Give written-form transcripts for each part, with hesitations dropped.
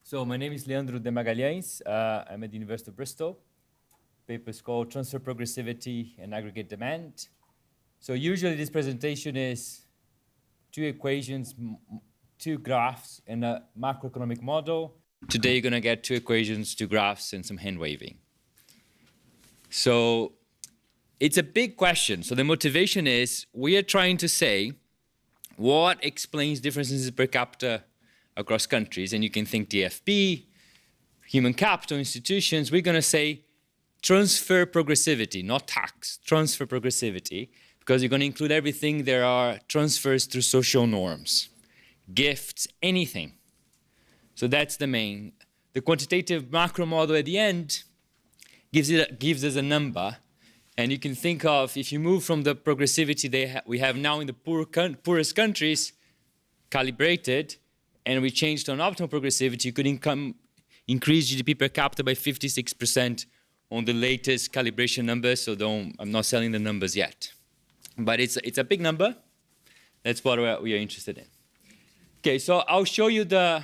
So my name is Leandro de Magalhaes. I'm at the University of Bristol. Paper is called Transfer Progressivity and Aggregate Demand. So usually this presentation is two equations, two graphs, and a macroeconomic model. Today you're going to get two equations, two graphs, and some hand waving. So it's a big question. So the motivation is we are trying to say what explains differences per capita across countries. And you can think DFP, human capital, institutions. We're going to say transfer progressivity, not tax, transfer progressivity, because you're going to include everything. There are transfers through social norms, gifts, anything. So that's the main. The quantitative macro model at the end gives us a number. And you can think of, if you move from the progressivity we have now in the poorest countries, calibrated, and we change to an optimal progressivity, you could increase GDP per capita by 56% on the latest calibration numbers. So I'm not selling the numbers yet. But it's a big number. That's what we are interested in. Okay, so I'll show you the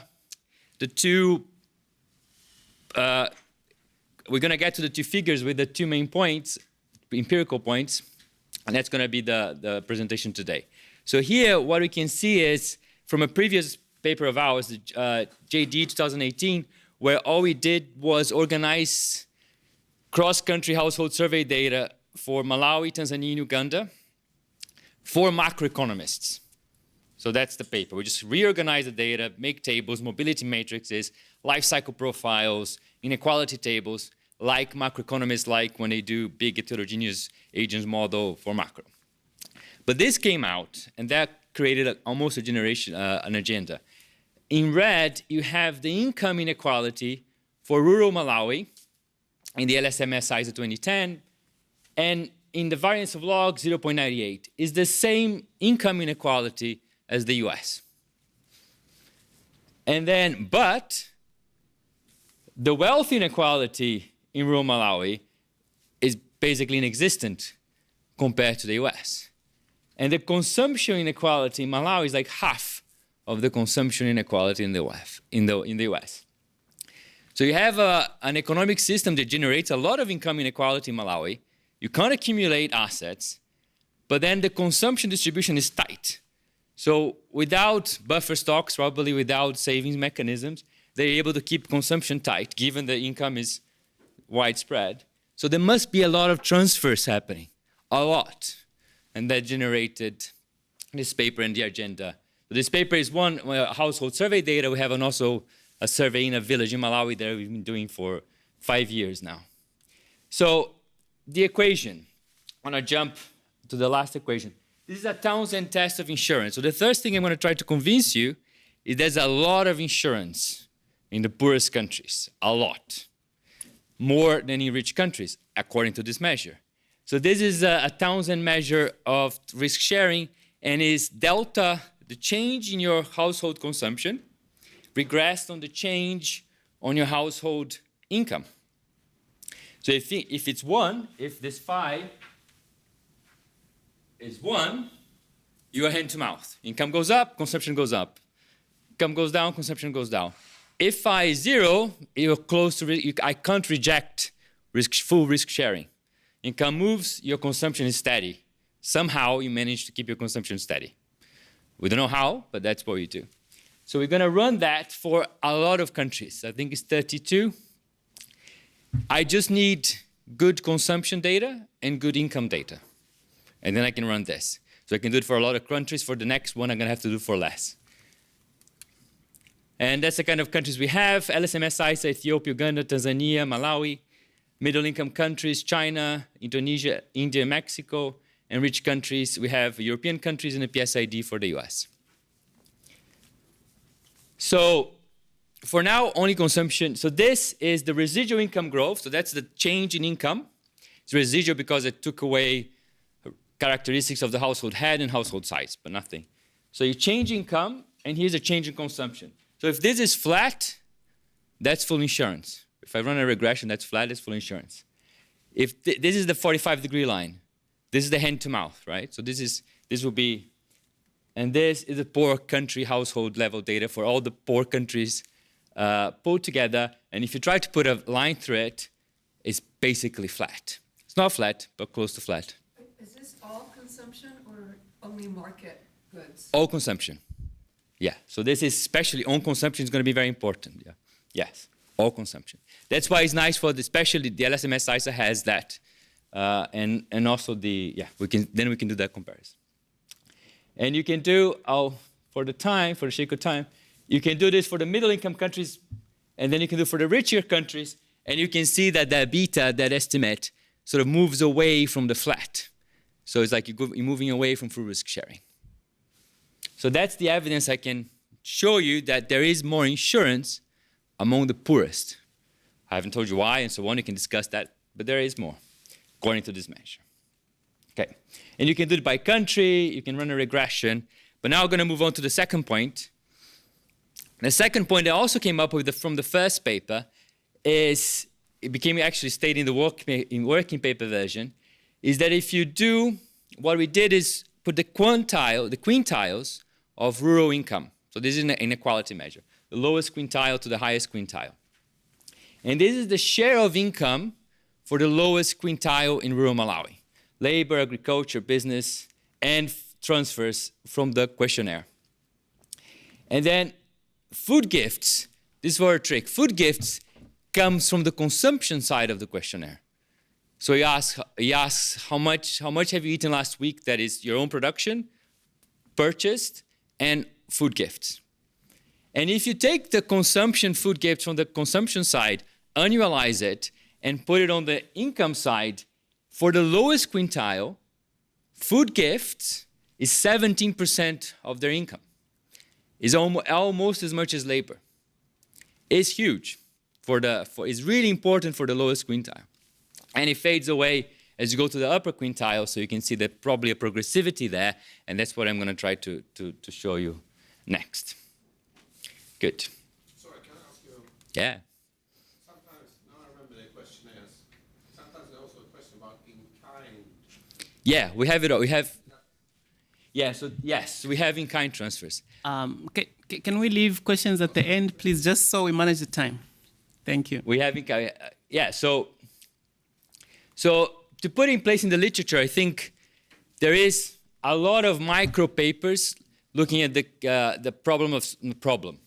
two, we're going to get to the two figures with the two main points, empirical points, and that's going to be the presentation today. So here, what we can see is from a previous paper of ours, the JD 2018, where all we did was organize cross-country household survey data for Malawi, Tanzania, and Uganda for macroeconomists. So that's the paper. We just reorganize the data, make tables, mobility matrices, life cycle profiles, inequality tables, like macroeconomists like when they do big heterogeneous agents model for macro. But this came out, and that created almost a generation, an agenda. In red, you have the income inequality for rural Malawi in the LSMS size of 2010, and in the variance of log, 0.98, is the same income inequality as the US. And then, but the wealth inequality in rural Malawi is basically inexistent compared to the US. And the consumption inequality in Malawi is like half of the consumption inequality in the US. So you have an economic system that generates a lot of income inequality in Malawi. You can't accumulate assets, but then the consumption distribution is tight. So without buffer stocks, probably without savings mechanisms, they're able to keep consumption tight, given the income is widespread. So there must be a lot of transfers happening, a lot. And that generated this paper and the agenda. So this paper is one household survey data. We have also a survey in a village in Malawi that we've been doing for 5 years now. So the equation, I want to jump to the last equation. This is a Townsend test of insurance. So the first thing I'm going to try to convince you is there's a lot of insurance in the poorest countries, a lot. More than in rich countries, according to this measure. So this is a Townsend measure of risk sharing, and is delta, the change in your household consumption, regressed on the change on your household income. So if it's 1, if this phi is 1, you are hand to mouth. Income goes up, consumption goes up. Income goes down, consumption goes down. If phi is 0, you're close to, I can't reject full risk sharing. Income moves, your consumption is steady. Somehow you manage to keep your consumption steady. We don't know how, but that's what you do. So we're going to run that for a lot of countries. I think it's 32. I just need good consumption data and good income data. And then I can run this. So I can do it for a lot of countries. For the next one, I'm going to have to do for less. And that's the kind of countries we have. LSMS size, Ethiopia, Uganda, Tanzania, Malawi. Middle-income countries, China, Indonesia, India, Mexico. And rich countries, we have European countries and a PSID for the US. So for now, only consumption. So this is the residual income growth. So that's the change in income. It's residual because it took away characteristics of the household head and household size, but nothing. So you change income, and here's a change in consumption. So if this is flat, that's full insurance. If I run a regression that's flat, it's full insurance. If this is the 45-degree line, this is the hand to mouth, right? So this will be, and this is the poor country household level data for all the poor countries pulled together, and if you try to put a line through it, it's basically flat. It's not flat, but close to flat. Is this all consumption or only market goods? All consumption. Yeah, so this is especially on consumption is going to be very important. Yeah, yes, all consumption. That's why it's nice for especially the LSMS ISA has that, and also we can do that comparison. And you can do for the sake of time, you can do this for the middle income countries, and then you can do for the richer countries, and you can see that the beta, that estimate, sort of moves away from the flat. So it's like you're moving away from full risk sharing. So that's the evidence I can show you that there is more insurance among the poorest. I haven't told you why and so on, you can discuss that, but there is more, according to this measure. Okay, and you can do it by country, you can run a regression, but now we're going to move on to the second point. The second point that also came up with from the first paper is, it became actually stated in the working paper version, is that if you do, what we did is put the quintiles of rural income. So this is an inequality measure, the lowest quintile to the highest quintile. And this is the share of income for the lowest quintile in rural Malawi. Labor, agriculture, business, and transfers from the questionnaire. And then food gifts, this was a trick. Food gifts comes from the consumption side of the questionnaire. So he asks how much have you eaten last week, that is your own production, purchased, and food gifts. And if you take the consumption food gifts from the consumption side, annualize it, and put it on the income side, for the lowest quintile, food gifts is 17% of their income. It's almost as much as labor. It's huge. It's really important for the lowest quintile. And it fades away as you go to the upper quintile, so you can see there's probably a progressivity there, and that's what I'm going to try to show you next. Good. Sorry, can I ask you? Yeah. Sometimes, now I remember the questionnaires, sometimes there's also a question about in-kind. Yeah, we have it all. We have, yeah, so yes, we have in-kind transfers. Can we leave questions at the end, please, just so we manage the time? Thank you. We have in-kind, yeah, so to put in place in the literature, I think there is a lot of micro papers looking at the problem.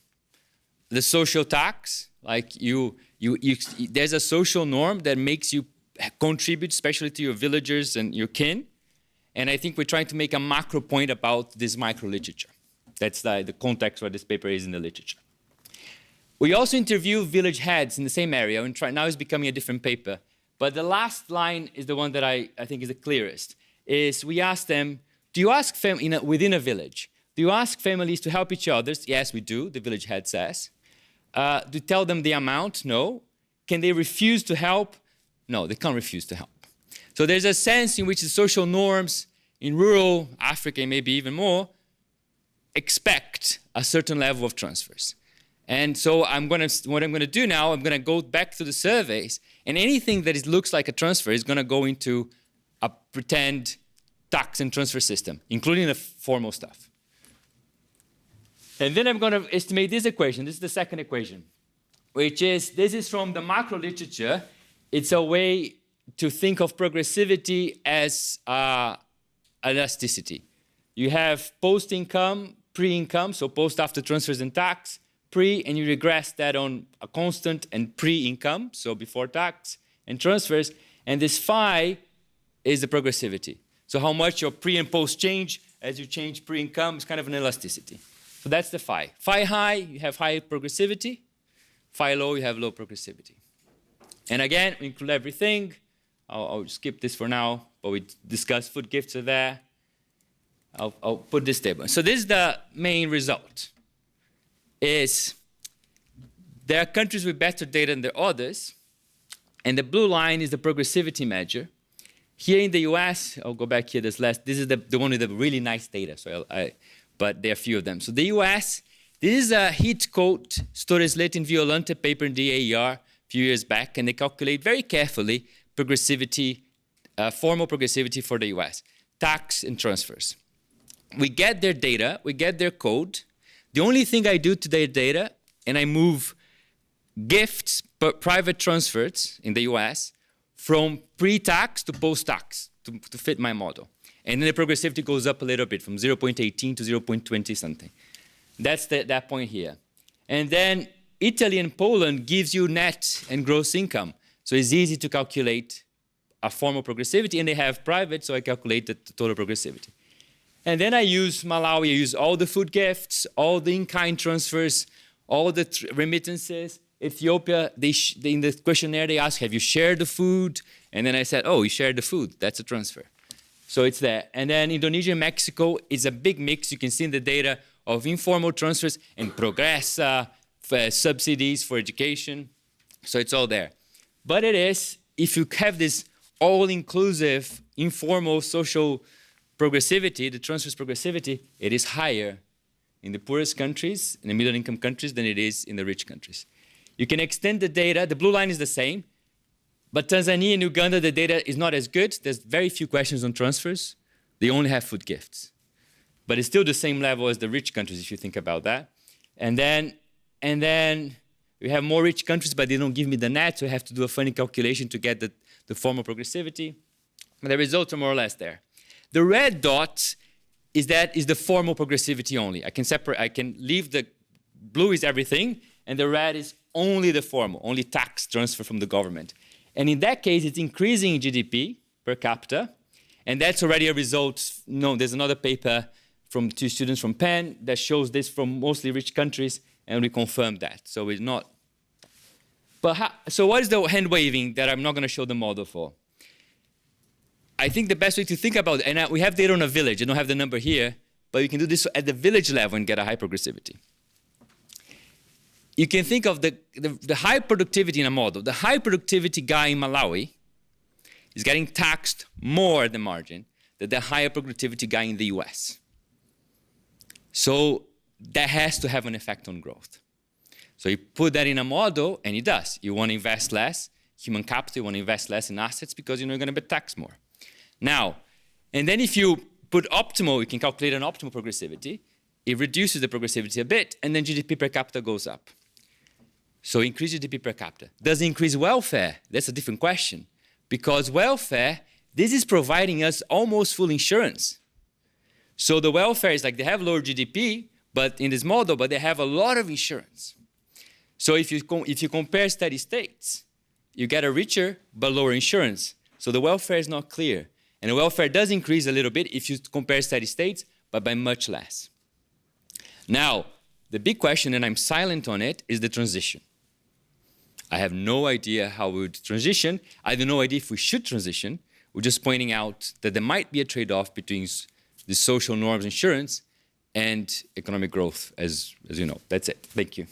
The social tax, like there's a social norm that makes you contribute, especially to your villagers and your kin. And I think we're trying to make a macro point about this micro literature. That's the context where this paper is in the literature. We also interview village heads in the same area, and now it's becoming a different paper. But the last line is the one that I think is the clearest, is we ask them, do you ask within a village, do you ask families to help each other? Yes, we do, the village head says. Do you tell them the amount? No. Can they refuse to help? No, they can't refuse to help. So there's a sense in which the social norms in rural Africa, and maybe even more, expect a certain level of transfers. And so what I'm going to do now, I'm going to go back to the surveys, and anything that looks like a transfer is going to go into a pretend tax and transfer system, including the formal stuff. And then I'm going to estimate this equation. This is the second equation, which is, this is from the macro literature. It's a way to think of progressivity as elasticity. You have post-income, pre-income, so post after transfers and tax, pre, and you regress that on a constant and pre-income, so before tax and transfers, and this phi is the progressivity. So how much your pre and post change as you change pre-income is kind of an elasticity. So that's the phi. Phi high, you have high progressivity. Phi low, you have low progressivity. And again, we include everything. I'll skip this for now, but we discussed food gifts are there. I'll put this table. So this is the main result. Is there are countries with better data than the others, and the blue line is the progressivity measure. Here in the US, I'll go back here, this is the one with the really nice data, so but there are a few of them. So the US, this is a heat code Storeslet in Violante paper in the AER a few years back, and they calculate very carefully progressivity, formal progressivity for the US, tax and transfers. We get their data, we get their code. The only thing I do to their data, and I move gifts, but private transfers in the US from pre-tax to post-tax to fit my model. And then the progressivity goes up a little bit from 0.18 to 0.20 something. That's that point here. And then Italy and Poland gives you net and gross income. So it's easy to calculate a formal progressivity, and they have private, so I calculate the total progressivity. And then I use Malawi, I use all the food gifts, all the in-kind transfers, all the remittances. Ethiopia, in the questionnaire they ask, have you shared the food? And then I said, oh, you shared the food, that's a transfer. So it's there. And then Indonesia and Mexico is a big mix. You can see in the data of informal transfers and progressa, subsidies for education. So it's all there. But it is, if you have this all-inclusive, informal social progressivity, the transfers progressivity, it is higher in the poorest countries, in the middle-income countries, than it is in the rich countries. You can extend the data. The blue line is the same. But Tanzania and Uganda, the data is not as good. There's very few questions on transfers. They only have food gifts. But it's still the same level as the rich countries, if you think about that. And then we have more rich countries, but they don't give me the net, so I have to do a funny calculation to get the formal progressivity. But the results are more or less there. The red dot is the formal progressivity only. I can leave the blue is everything, and the red is only the formal, only tax transfer from the government. And in that case, it's increasing GDP per capita, and that's already a result. No, there's another paper from 2 students from Penn that shows this from mostly rich countries, and we confirmed that. So it's not. But so what is the hand waving that I'm not going to show the model for? I think the best way to think about it, and we have data on a village. I don't have the number here, but you can do this at the village level and get a high progressivity. You can think of the high productivity in a model. The high productivity guy in Malawi is getting taxed more at the margin than the higher productivity guy in the US. So that has to have an effect on growth. So you put that in a model, and it does. You want to invest less human capital, you want to invest less in assets because you're going to be taxed more. Now, and then if you put optimal, you can calculate an optimal progressivity. It reduces the progressivity a bit, and then GDP per capita goes up. So increase GDP per capita. Does it increase welfare? That's a different question. Because welfare, this is providing us almost full insurance. So the welfare is like they have lower GDP, but in this model, but they have a lot of insurance. So if you compare steady states, you get a richer but lower insurance. So the welfare is not clear. And the welfare does increase a little bit if you compare steady states, but by much less. Now, the big question, and I'm silent on it, is the transition. I have no idea how we would transition. I have no idea if we should transition. We're just pointing out that there might be a trade-off between the social norms insurance and economic growth, as you know. That's it. Thank you.